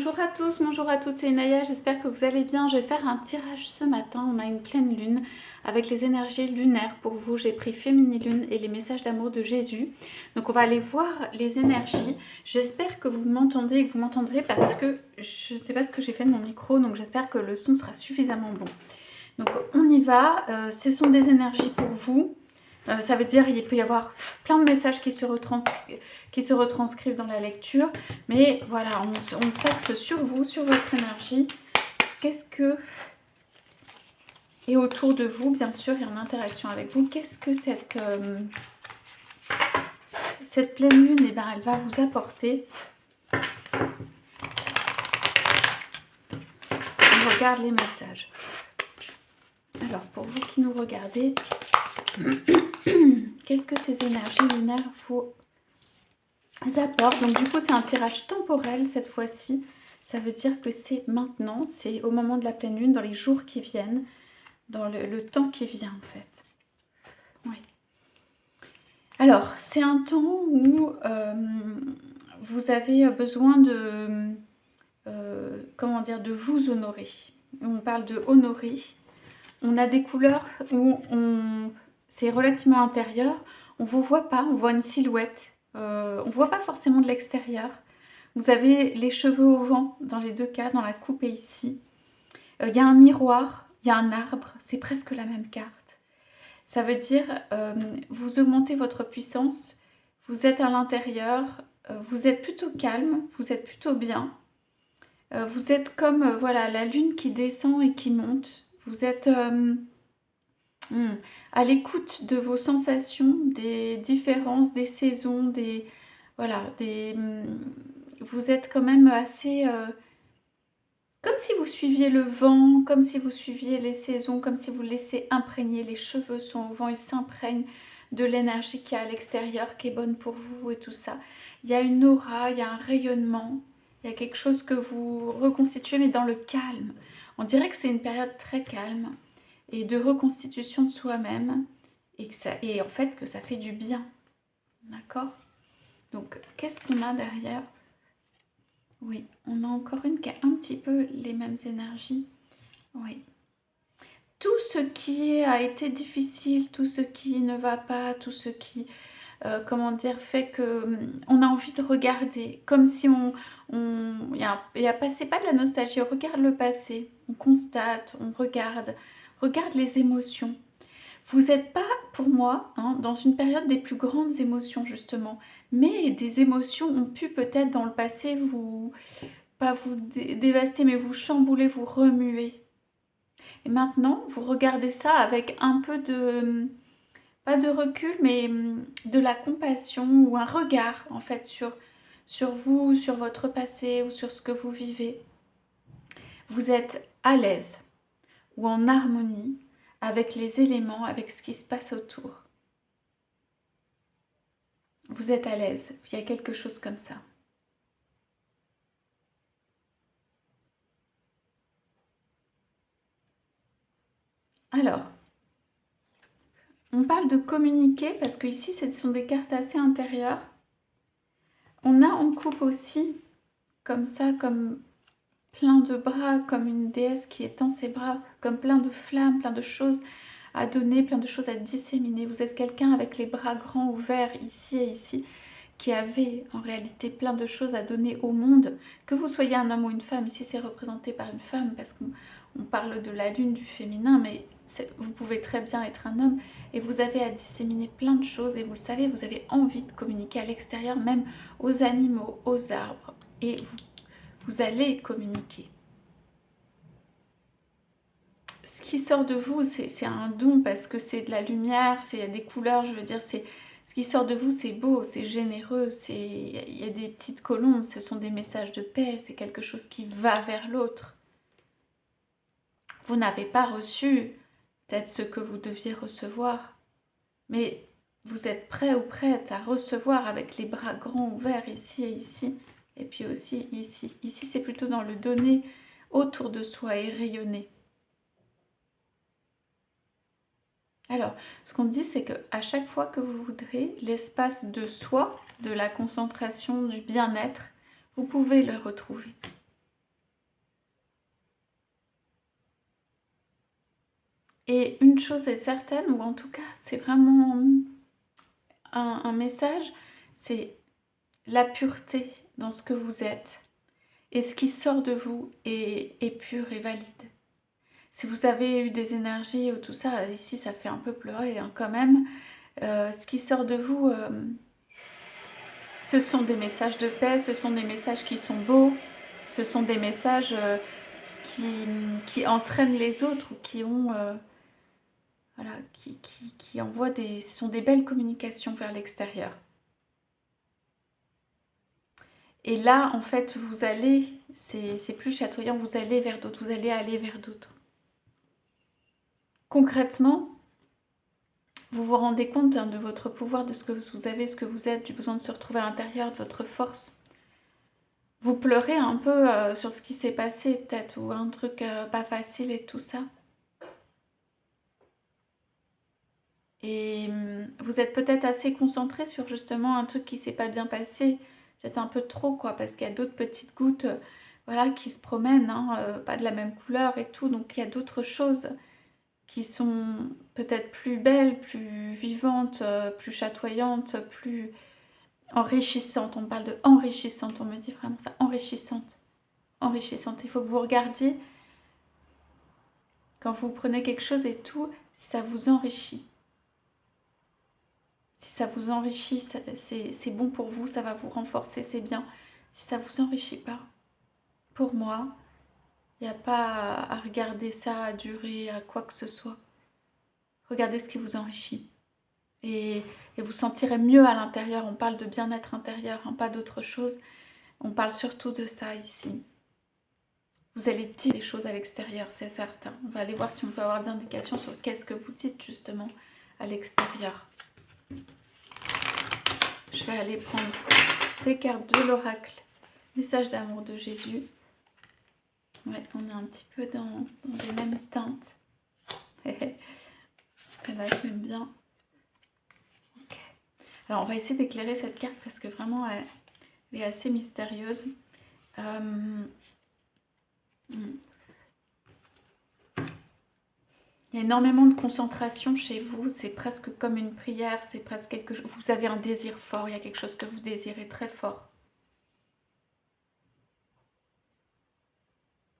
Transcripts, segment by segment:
Bonjour à tous, bonjour à toutes, c'est Inaya, j'espère que vous allez bien. Je vais faire un tirage ce matin, on a une pleine lune avec les énergies lunaires pour vous. J'ai pris Féminilune et les messages d'amour de Jésus. Donc on va aller voir les énergies. J'espère que vous m'entendez et que vous m'entendrez parce que je ne sais pas ce que j'ai fait de mon micro, donc j'espère que le son sera suffisamment bon. Donc on y va, ce sont des énergies pour vous. Ça veut dire qu'il peut y avoir plein de messages qui se retranscrivent dans la lecture. Mais voilà, on s'axe sur vous, sur votre énergie. Qu'est-ce que... Et autour de vous, bien sûr, et en interaction avec vous, qu'est-ce que cette pleine lune, eh ben, elle va vous apporter. On regarde les messages. Alors, pour vous qui nous regardez, qu'est-ce que ces énergies lunaires vous apportent? Donc, du coup, c'est un tirage temporel cette fois-ci. Ça veut dire que c'est maintenant, c'est au moment de la pleine lune, dans les jours qui viennent, dans le temps qui vient, en fait. Oui. Alors, c'est un temps où vous avez besoin de, comment dire, de vous honorer. On parle de honorer. On a des couleurs où c'est relativement intérieur. On ne vous voit pas, on voit une silhouette. On ne voit pas forcément de l'extérieur. Vous avez les cheveux au vent dans les deux cas, dans la coupe et ici. Il y a un miroir, il y a un arbre, c'est presque la même carte. Ça veut dire, vous augmentez votre puissance, vous êtes à l'intérieur, vous êtes plutôt calme, vous êtes plutôt bien. Vous êtes comme voilà, la lune qui descend et qui monte. Vous êtes à l'écoute de vos sensations, des différences, des saisons, des... Voilà, vous êtes quand même assez... comme si vous suiviez le vent, comme si vous suiviez les saisons, comme si vous laissez imprégner. Les cheveux sont au vent, ils s'imprègnent de l'énergie qui est à l'extérieur, qui est bonne pour vous et tout ça. Il y a une aura, il y a un rayonnement, il y a quelque chose que vous reconstituez, mais dans le calme. On dirait que c'est une période très calme et de reconstitution de soi-même et en fait que ça fait du bien. D'accord? Donc, qu'est-ce qu'on a derrière? Oui, on a encore une qui a un petit peu les mêmes énergies. Oui. Tout ce qui a été difficile, tout ce qui ne va pas, tout ce qui, comment dire, fait que on a envie de regarder, comme si c'est pas de la nostalgie, on regarde le passé, on constate, on regarde les émotions. Vous n'êtes pas, pour moi, dans une période des plus grandes émotions, justement. Mais des émotions ont pu peut-être dans le passé pas vous dévaster, mais vous chambouler, vous remuer. Et maintenant, vous regardez ça avec un peu de, pas de recul, mais de la compassion ou un regard, en fait, sur vous, sur votre passé ou sur ce que vous vivez. Vous êtes à l'aise ou en harmonie avec les éléments, avec ce qui se passe autour. Vous êtes à l'aise, il y a quelque chose comme ça. Alors, on parle de communiquer parce que ici, ce sont des cartes assez intérieures. On a en coupe aussi, comme ça, comme plein de bras, comme une déesse qui étend ses bras, comme plein de flammes, plein de choses à donner, plein de choses à disséminer. Vous êtes quelqu'un avec les bras grands ouverts ici et ici, qui avait en réalité plein de choses à donner au monde. Que vous soyez un homme ou une femme, ici c'est représenté par une femme parce qu'on parle de la lune, du féminin, mais vous pouvez très bien être un homme et vous avez à disséminer plein de choses et vous le savez, vous avez envie de communiquer à l'extérieur, même aux animaux, aux arbres, et vous allez communiquer. Ce qui sort de vous, c'est un don parce que c'est de la lumière, c'est des couleurs, je veux dire, ce qui sort de vous, c'est beau, c'est généreux, il y a des petites colombes, ce sont des messages de paix, c'est quelque chose qui va vers l'autre. Vous n'avez pas reçu peut-être ce que vous deviez recevoir, mais vous êtes prêt ou prête à recevoir avec les bras grands ouverts ici et ici, et puis aussi ici. Ici, c'est plutôt dans le donner autour de soi et rayonner. Alors, ce qu'on dit, c'est qu'à chaque fois que vous voudrez, l'espace de soi, de la concentration, du bien-être, vous pouvez le retrouver. Et une chose est certaine, ou en tout cas c'est vraiment un message, c'est la pureté dans ce que vous êtes. Et ce qui sort de vous est pur et valide. Si vous avez eu des énergies ou tout ça, ici ça fait un peu pleurer hein, quand même, ce qui sort de vous, ce sont des messages de paix, ce sont des messages qui sont beaux, ce sont des messages qui entraînent les autres ou qui ont... voilà, qui envoient des... Ce sont des belles communications vers l'extérieur. Et là, en fait, vous allez, c'est plus chatoyant, vous allez vers d'autres, vous allez aller vers d'autres. Concrètement, vous vous rendez compte hein, de votre pouvoir, de ce que vous avez, ce que vous êtes, du besoin de se retrouver à l'intérieur, de votre force. Vous pleurez un peu sur ce qui s'est passé peut-être, ou un truc pas facile et tout ça. Et vous êtes peut-être assez concentré sur justement un truc qui s'est pas bien passé, peut-être un peu trop quoi, parce qu'il y a d'autres petites gouttes voilà, qui se promènent, hein, pas de la même couleur et tout, donc il y a d'autres choses qui sont peut-être plus belles, plus vivantes, plus chatoyantes, plus enrichissantes. On parle de enrichissante, on me dit vraiment ça, enrichissante, enrichissante. Il faut que vous regardiez, quand vous prenez quelque chose et tout, si ça vous enrichit. Si ça vous enrichit, c'est bon pour vous, ça va vous renforcer, c'est bien. Si ça ne vous enrichit pas, pour moi, il n'y a pas à regarder ça, à durer, à quoi que ce soit. Regardez ce qui vous enrichit. Et vous sentirez mieux à l'intérieur. On parle de bien-être intérieur, hein, pas d'autre chose. On parle surtout de ça ici. Vous allez dire des choses à l'extérieur, c'est certain. On va aller voir si on peut avoir des indications sur qu'est-ce que vous dites justement à l'extérieur. Je vais aller prendre des cartes de l'oracle. Message d'amour de Jésus. Ouais, on est un petit peu dans les mêmes teintes. Et là, j'aime bien. Ok. Alors, on va essayer d'éclairer cette carte parce que vraiment, elle est assez mystérieuse. Il y a énormément de concentration chez vous. C'est presque comme une prière. C'est presque quelque chose. Vous avez un désir fort. Il y a quelque chose que vous désirez très fort.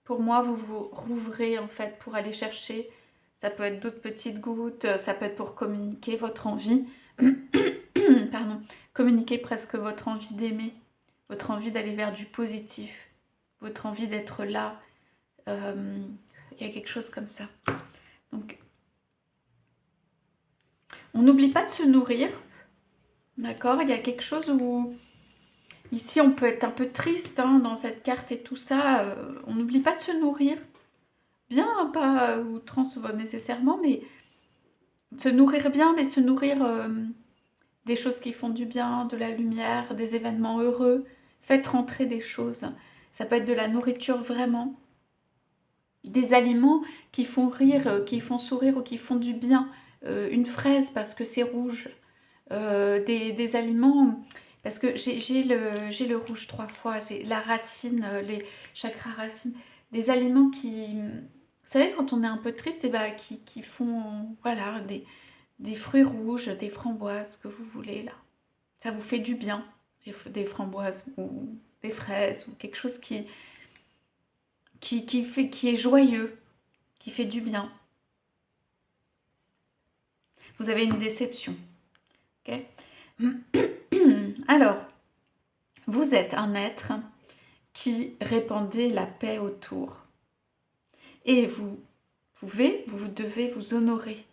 Pour moi, vous vous rouvrez en fait pour aller chercher. Ça peut être d'autres petites gouttes, ça peut être pour communiquer votre envie. Pardon, communiquer presque votre envie d'aimer, votre envie d'aller vers du positif, votre envie d'être là. Il y a quelque chose comme ça. Donc, on n'oublie pas de se nourrir. D'accord? Il y a quelque chose où... Ici, on peut être un peu triste hein, dans cette carte et tout ça. On n'oublie pas de se nourrir. Bien, pas outrance nécessairement, mais se nourrir bien, mais se nourrir des choses qui font du bien, de la lumière, des événements heureux. Faites rentrer des choses. Ça peut être de la nourriture vraiment. Des aliments qui font rire, qui font sourire ou qui font du bien. Une fraise parce que c'est rouge. Des aliments... Parce que j'ai le rouge 3 fois, j'ai la racine, les chakras racines. Des aliments qui... Vous savez, quand on est un peu triste, et ben, qui font voilà, des fruits rouges, des framboises, ce que vous voulez là. Ça vous fait du bien, des framboises ou des fraises ou quelque chose qui est joyeux, qui fait du bien. Vous avez une déception. Okay. Alors, vous êtes un être qui répandait la paix autour. Et vous devez vous honorer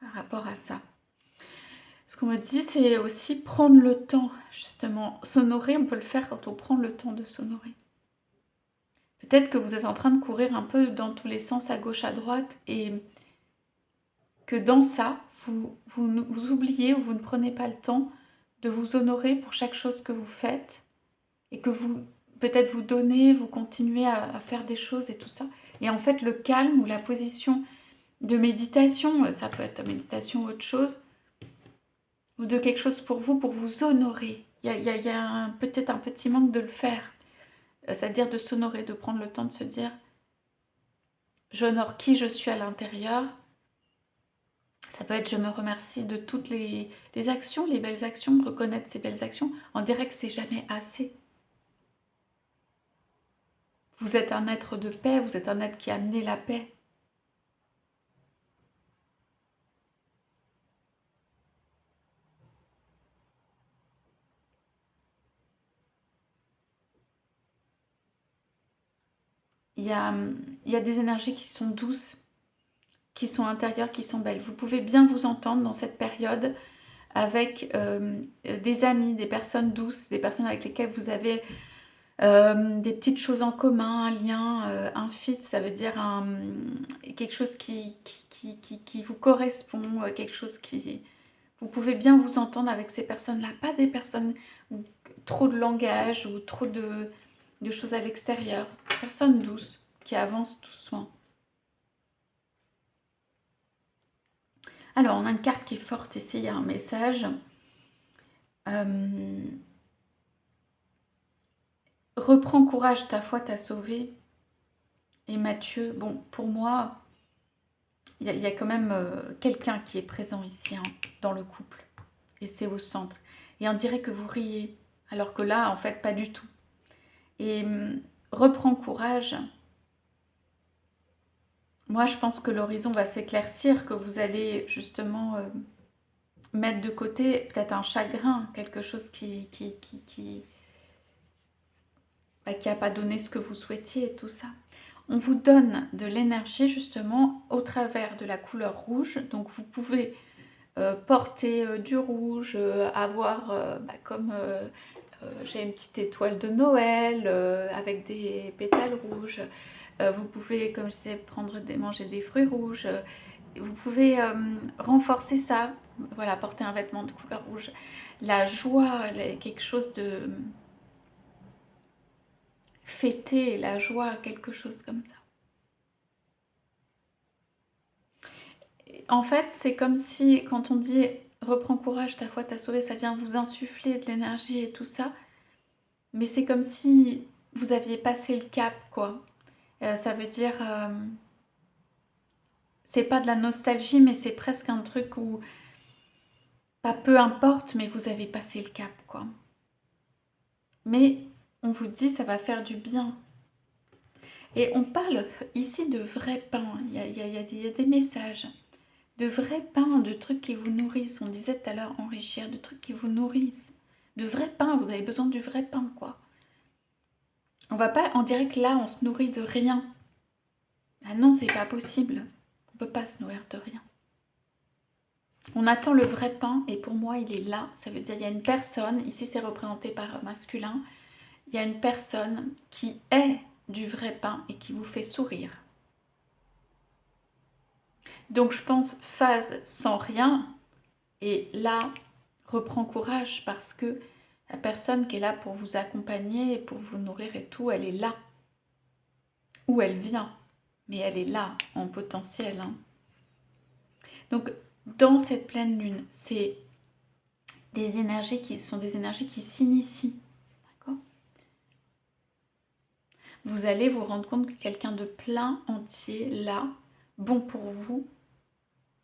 par rapport à ça. Ce qu'on me dit, c'est aussi prendre le temps, justement. S'honorer, on peut le faire quand on prend le temps de s'honorer. Peut-être que vous êtes en train de courir un peu dans tous les sens, à gauche, à droite, et que dans ça, vous oubliez ou vous ne prenez pas le temps de vous honorer pour chaque chose que vous faites, et que vous, peut-être vous donnez, vous continuez à faire des choses et tout ça. Et en fait, le calme ou la position de méditation, ça peut être méditation ou autre chose, ou de quelque chose pour vous honorer. Il y a peut-être un petit manque de le faire. C'est-à-dire de s'honorer, de prendre le temps de se dire « J'honore qui je suis à l'intérieur Ça peut être je me remercie de toutes les actions, les belles actions, reconnaître ces belles actions. On dirait que c'est jamais assez. Vous êtes un être de paix, vous êtes un être qui a amené la paix. Il y a, il y a des énergies qui sont douces, qui sont intérieures, qui sont belles. Vous pouvez bien vous entendre dans cette période avec des amis, des personnes douces, des personnes avec lesquelles vous avez des petites choses en commun, un lien, un fit, ça veut dire quelque chose qui vous correspond, quelque chose qui... Vous pouvez bien vous entendre avec ces personnes-là, pas des personnes où trop de langage ou trop de choses à l'extérieur. Personnes douces, qui avancent doucement. Alors, on a une carte qui est forte ici, il y a un message. Reprends courage, ta foi t'a sauvé. Et Mathieu, bon, pour moi, il y a quand même quelqu'un qui est présent ici, hein, dans le couple. Et c'est au centre. Et on dirait que vous riez, alors que là, en fait, pas du tout. Et reprends courage. Moi, je pense que l'horizon va s'éclaircir, que vous allez justement mettre de côté peut-être un chagrin, quelque chose qui n'a pas donné ce que vous souhaitiez et tout ça. On vous donne de l'énergie justement au travers de la couleur rouge. Donc vous pouvez porter du rouge, avoir comme j'ai une petite étoile de Noël avec des pétales rouges. Vous pouvez, comme je disais, manger des fruits rouges. Vous pouvez renforcer ça. Voilà, porter un vêtement de couleur rouge. La joie, quelque chose de... Fêter la joie, quelque chose comme ça. En fait, c'est comme si, quand on dit « reprends courage, ta foi t'a sauvé », ça vient vous insuffler de l'énergie et tout ça. Mais c'est comme si vous aviez passé le cap, quoi. Ça veut dire... c'est pas de la nostalgie, mais c'est presque un truc où... Pas peu importe, mais vous avez passé le cap, quoi. Mais on vous dit ça va faire du bien. Et on parle ici de vrai pain. Il y a des messages. De vrai pain, de trucs qui vous nourrissent. On disait tout à l'heure enrichir, de trucs qui vous nourrissent. De vrai pain, vous avez besoin du vrai pain, quoi. On dirait que là, on se nourrit de rien. Ah non, c'est pas possible. On peut pas se nourrir de rien. On attend le vrai pain et pour moi, il est là. Ça veut dire qu'il y a une personne, ici c'est représenté par masculin, il y a une personne qui est du vrai pain et qui vous fait sourire. Donc je pense phase sans rien et là, reprends courage parce que la personne qui est là pour vous accompagner, pour vous nourrir et tout, elle est là. Où elle vient, mais elle est là en potentiel. Hein. Donc dans cette pleine lune, c'est des énergies qui sont des énergies qui s'initient. D'accord ? Vous allez vous rendre compte que quelqu'un de plein entier, là, bon pour vous,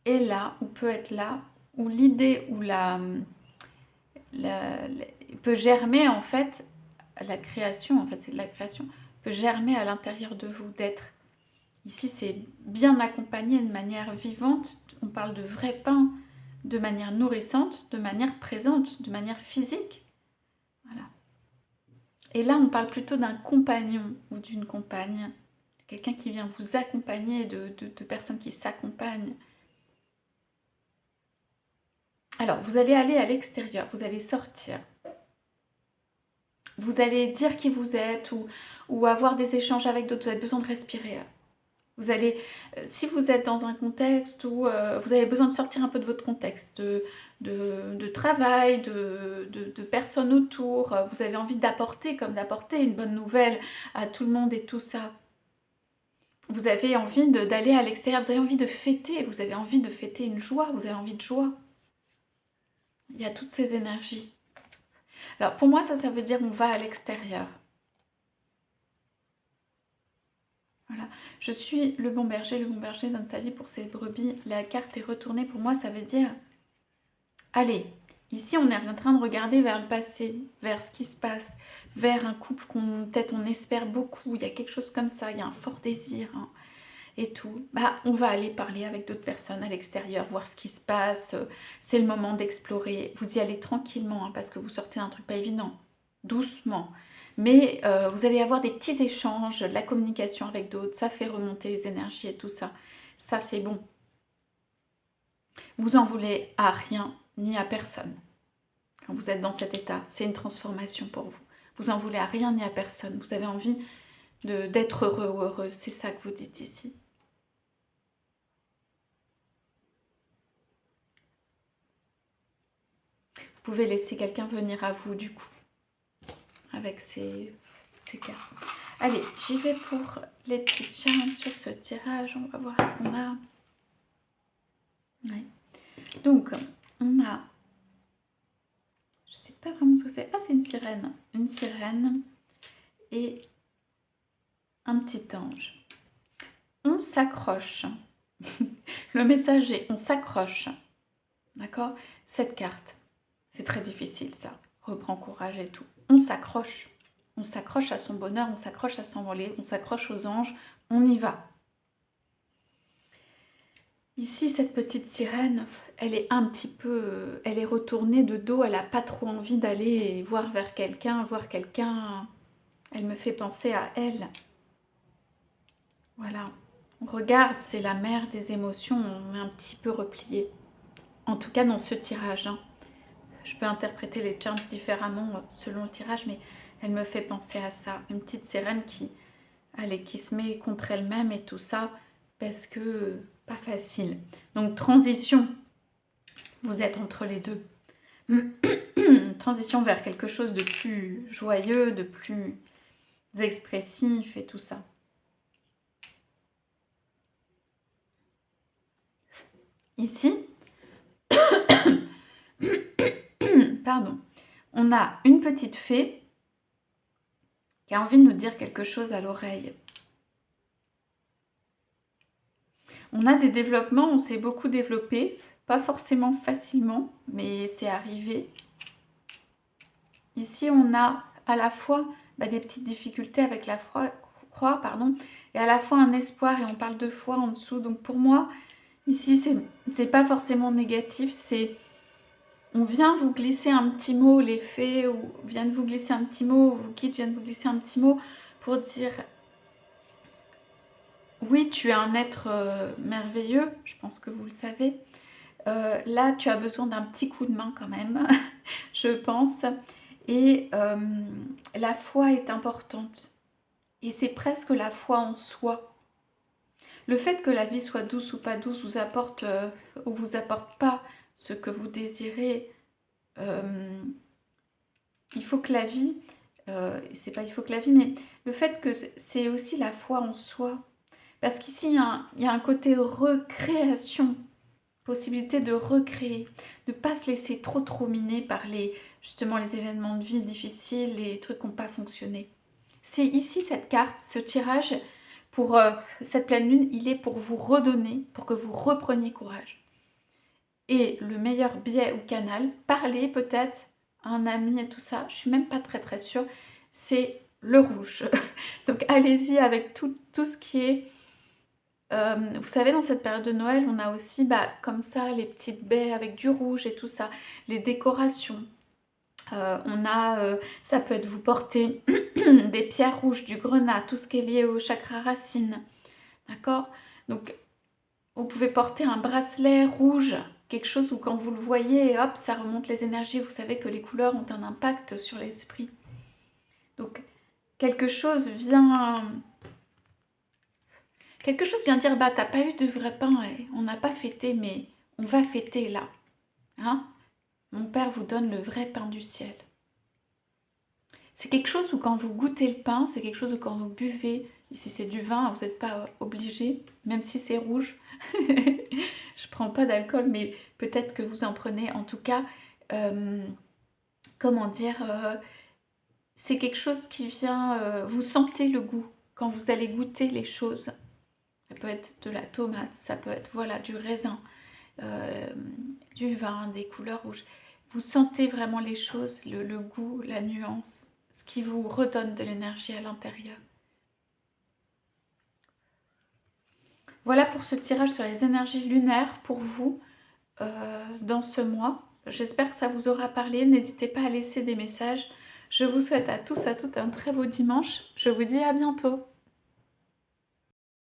est là, ou peut être là, où l'idée, ou peut germer en fait, la création, en fait c'est de la création, peut germer à l'intérieur de vous, d'être. Ici c'est bien accompagné de manière vivante, on parle de vrai pain, de manière nourrissante, de manière présente, de manière physique. Voilà. Et là, on parle plutôt d'un compagnon ou d'une compagne, quelqu'un qui vient vous accompagner, de personnes qui s'accompagnent. Alors, vous allez aller à l'extérieur, vous allez sortir. Vous allez dire qui vous êtes ou avoir des échanges avec d'autres, vous avez besoin de respirer. Vous allez, si vous êtes dans un contexte où vous avez besoin de sortir un peu de votre contexte, de travail, de personnes autour, vous avez envie d'apporter, comme d'apporter une bonne nouvelle à tout le monde et tout ça. Vous avez envie d'aller à l'extérieur, vous avez envie de fêter, vous avez envie de fêter une joie, vous avez envie de joie. Il y a toutes ces énergies. Alors pour moi, ça veut dire on va à l'extérieur. Voilà. Je suis le bon berger donne sa vie pour ses brebis. La carte est retournée, pour moi ça veut dire, allez, ici on est en train de regarder vers le passé, vers ce qui se passe, vers un couple qu'on peut-être on espère beaucoup, il y a quelque chose comme ça, il y a un fort désir, hein, et tout. Bah, on va aller parler avec d'autres personnes à l'extérieur, voir ce qui se passe, c'est le moment d'explorer. Vous y allez tranquillement, hein, parce que vous sortez un truc pas évident, doucement. Mais vous allez avoir des petits échanges, de la communication avec d'autres, ça fait remonter les énergies et tout ça. Ça, c'est bon. Vous en voulez à rien ni à personne. Quand vous êtes dans cet état, c'est une transformation pour vous. Vous en voulez à rien ni à personne. Vous avez envie d'être heureux ou heureuse. C'est ça que vous dites ici. Vous pouvez laisser quelqu'un venir à vous du coup, avec ces cartes. Allez, j'y vais pour les petites charmes sur ce tirage. On va voir ce qu'on a. Ouais. Donc, on a... Je sais pas vraiment ce que c'est. Ah, c'est une sirène. Une sirène et un petit ange. On s'accroche. Le message est on s'accroche. D'accord? Cette carte, c'est très difficile ça. Reprend courage et tout. On s'accroche. On s'accroche à son bonheur, on s'accroche à s'envoler, on s'accroche aux anges, on y va. Ici, cette petite sirène, elle est un petit peu... Elle est retournée de dos, elle n'a pas trop envie d'aller voir vers quelqu'un, Elle me fait penser à elle. Voilà. On regarde, c'est la mer des émotions, on est un petit peu replié. En tout cas, dans ce tirage, hein. Je peux interpréter les charms différemment selon le tirage, mais elle me fait penser à ça. Une petite sirène qui se met contre elle-même et tout ça, parce que pas facile. Donc transition, vous êtes entre les deux. Transition vers quelque chose de plus joyeux, de plus expressif et tout ça. Ici, pardon, on a une petite fée qui a envie de nous dire quelque chose à l'oreille. On a des développements, on s'est beaucoup développé, pas forcément facilement, mais c'est arrivé. Ici, on a à la fois des petites difficultés avec la croix, pardon, et à la fois un espoir, et on parle de foi en dessous. Donc pour moi, ici, c'est pas forcément négatif, c'est on vient vous glisser un petit mot, les fées, ou viennent vous glisser un petit mot, ou vos guides viennent vous glisser un petit mot pour dire oui, tu es un être merveilleux, je pense que vous le savez. Là, tu as besoin d'un petit coup de main quand même, je pense. Et la foi est importante. Et c'est presque la foi en soi. Le fait que la vie soit douce ou pas douce vous apporte ou vous apporte pas ce que vous désirez. Il faut que la vie, c'est pas il faut que la vie, mais le fait que c'est aussi la foi en soi. Parce qu'ici, il y a un côté recréation, possibilité de recréer, de ne pas se laisser trop miner par justement les événements de vie difficiles, les trucs qui n'ont pas fonctionné. C'est ici cette carte, ce tirage, pour cette pleine lune, il est pour vous redonner, pour que vous repreniez courage. Et le meilleur biais ou canal, parler peut-être à un ami et tout ça, je ne suis même pas très sûre, c'est le rouge. Donc allez-y avec tout ce qui est... vous savez, dans cette période de Noël, on a aussi comme ça les petites baies avec du rouge et tout ça, les décorations. Ça peut être vous porter des pierres rouges, du grenat, tout ce qui est lié au chakra racine. D'accord? Donc, vous pouvez porter un bracelet rouge, quelque chose où quand vous le voyez, hop, ça remonte les énergies. Vous savez que les couleurs ont un impact sur l'esprit. Donc, quelque chose vient dire, t'as pas eu de vrai pain, on n'a pas fêté, mais on va fêter là. Hein? Mon père vous donne le vrai pain du ciel. C'est quelque chose où quand vous goûtez le pain, c'est quelque chose où quand vous buvez, ici c'est du vin, vous n'êtes pas obligé, même si c'est rouge. Je prends pas d'alcool, mais peut-être que vous en prenez. En tout cas, comment dire, c'est quelque chose qui vient, vous sentez le goût quand vous allez goûter les choses. Ça peut être de la tomate, ça peut être voilà, du raisin, euh, du vin, des couleurs rouges. Vous sentez vraiment les choses, le goût, la nuance, ce qui vous redonne de l'énergie à l'intérieur. Voilà pour ce tirage sur les énergies lunaires pour vous dans ce mois. J'espère que ça vous aura parlé. N'hésitez pas à laisser des messages. Je vous souhaite à tous, à toutes un très beau dimanche. Je vous dis à bientôt.